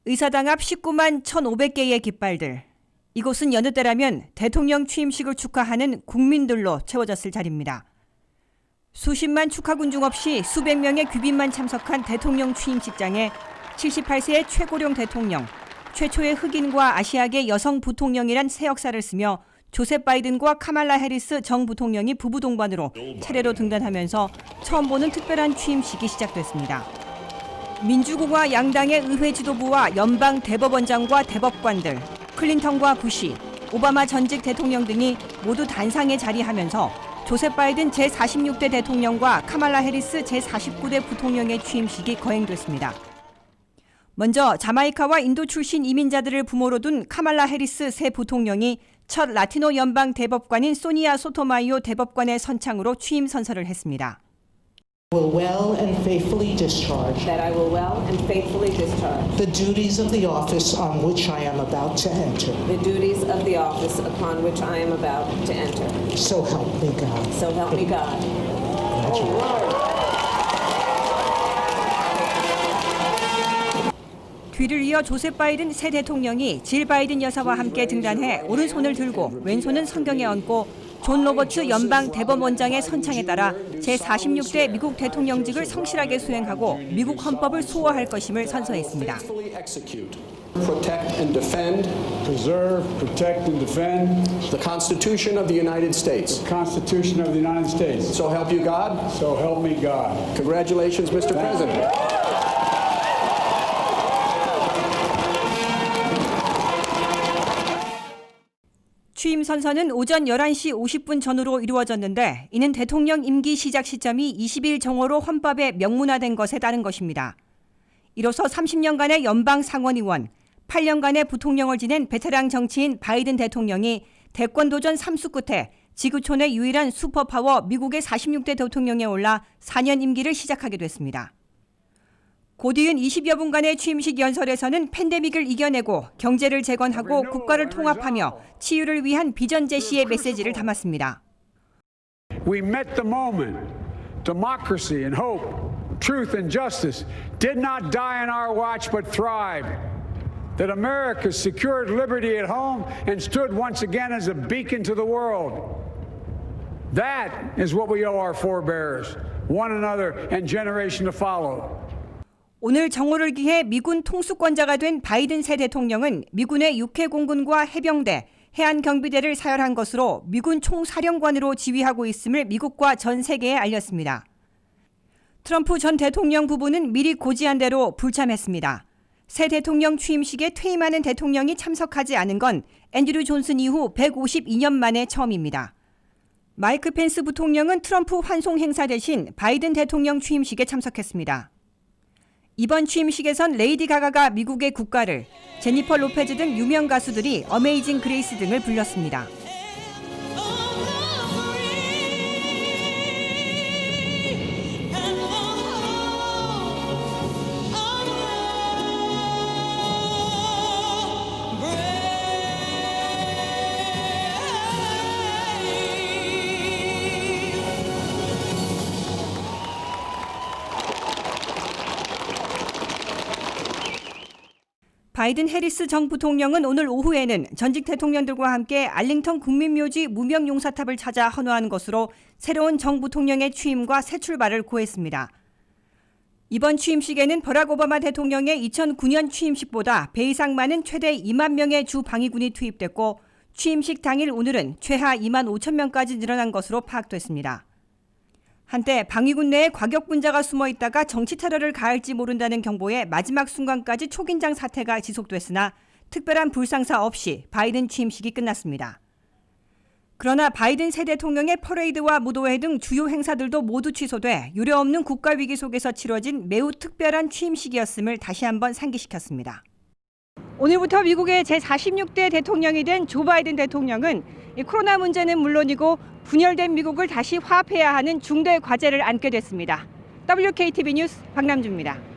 의사당 앞 19만 1,500개의 깃발들. 이곳은 여느 때라면 대통령 취임식을 축하하는 국민들로 채워졌을 자리입니다. 수십만 축하군 중 없이 수백 명의 귀빈만 참석한 대통령 취임식장에 78세의 최고령 대통령, 최초의 흑인과 아시아계 여성 부통령이란 새 역사를 쓰며 조셉 바이든과 카말라 해리스 정 부통령이 부부 동반으로 차례로 등단하면서 처음 보는 특별한 취임식이 시작됐습니다. 민주공화 양당의 의회 지도부와 연방 대법원장과 대법관들, 클린턴과 부시, 오바마 전직 대통령 등이 모두 단상에 자리하면서 조셉 바이든 제46대 대통령과 카말라 해리스 제49대 부통령의 취임식이 거행됐습니다. 먼저 자마이카와 인도 출신 이민자들을 부모로 둔 카말라 해리스 새 부통령이 첫 라티노 연방 대법관인 소니아 소토마이오 대법관의 선창으로 취임 선서를 했습니다. Will well and faithfully discharge that I will well and faithfully discharge the duties of the office on which I am about to enter. the duties of the office upon which I am about to enter. So help me God. So help me God. 뒤를 이어 조셉 바이든 새 대통령이 질 바이든 여사와 함께 등단해 오른손을 들고 왼손은 성경에 얹고 존 로버츠 연방 대법원장의 선창에 따라 제46대 미국 대통령직을 성실하게 수행하고 미국 헌법을 수호할 것임을 선서했습니다. Protect and defend. Preserve, protect, and defend the Constitution of the United States. the Constitution of the United States. So help you God. So help me God. Congratulations, Mr. President. 취임 선서는 오전 11시 50분 전후로 이루어졌는데 이는 대통령 임기 시작 시점이 20일 정오로 헌법에 명문화된 것에 따른 것입니다. 이로써 30년간의 연방 상원의원, 8년간의 부통령을 지낸 베테랑 정치인 바이든 대통령이 대권 도전 3수 끝에 지구촌의 유일한 슈퍼파워 미국의 46대 대통령에 올라 4년 임기를 시작하게 됐습니다. 고뒤은 20여 분간의 취임식 연설에서는 팬데믹을 이겨내고 경제를 재건하고 국가를 통합하며 치유를 위한 비전 제시의 메시지를 담았습니다. We met the moment. Democracy and hope, truth and justice did not die on our watch but thrived. That America secured liberty at home and stood once again as a beacon to the world. That is what we owe our forebears, one another and generation to follow. 오늘 정오를 기해 미군 통수권자가 된 바이든 새 대통령은 미군의 육해공군과 해병대, 해안경비대를 사열한 것으로 미군 총사령관으로 지휘하고 있음을 미국과 전 세계에 알렸습니다. 트럼프 전 대통령 부부는 미리 고지한 대로 불참했습니다. 새 대통령 취임식에 퇴임하는 대통령이 참석하지 않은 건 앤드류 존슨 이후 152년 만에 처음입니다. 마이크 펜스 부통령은 트럼프 환송 행사 대신 바이든 대통령 취임식에 참석했습니다. 이번 취임식에선 레이디 가가가 미국의 국가를, 제니퍼 로페즈 등 유명 가수들이 어메이징 그레이스 등을 불렀습니다. 바이든 해리스 정 부통령은 오늘 오후에는 전직 대통령들과 함께 알링턴 국민묘지 무명용사탑을 찾아 헌화한 것으로 새로운 정 부통령의 취임과 새 출발을 고했습니다. 이번 취임식에는 버락 오바마 대통령의 2009년 취임식보다 배 이상 많은 최대 2만 명의 주 방위군이 투입됐고 취임식 당일 오늘은 최하 2만 5천 명까지 늘어난 것으로 파악됐습니다. 한때 방위군 내에 과격분자가 숨어 있다가 정치 테러를 가할지 모른다는 경보에 마지막 순간까지 초긴장 사태가 지속됐으나 특별한 불상사 없이 바이든 취임식이 끝났습니다. 그러나 바이든 새 대통령의 퍼레이드와 무도회 등 주요 행사들도 모두 취소돼 유례없는 국가위기 속에서 치러진 매우 특별한 취임식이었음을 다시 한번 상기시켰습니다. 오늘부터 미국의 제46대 대통령이 된 조 바이든 대통령은 이 코로나 문제는 물론이고 분열된 미국을 다시 화합해야 하는 중대 과제를 안게 됐습니다. WKTV 뉴스 박남주입니다.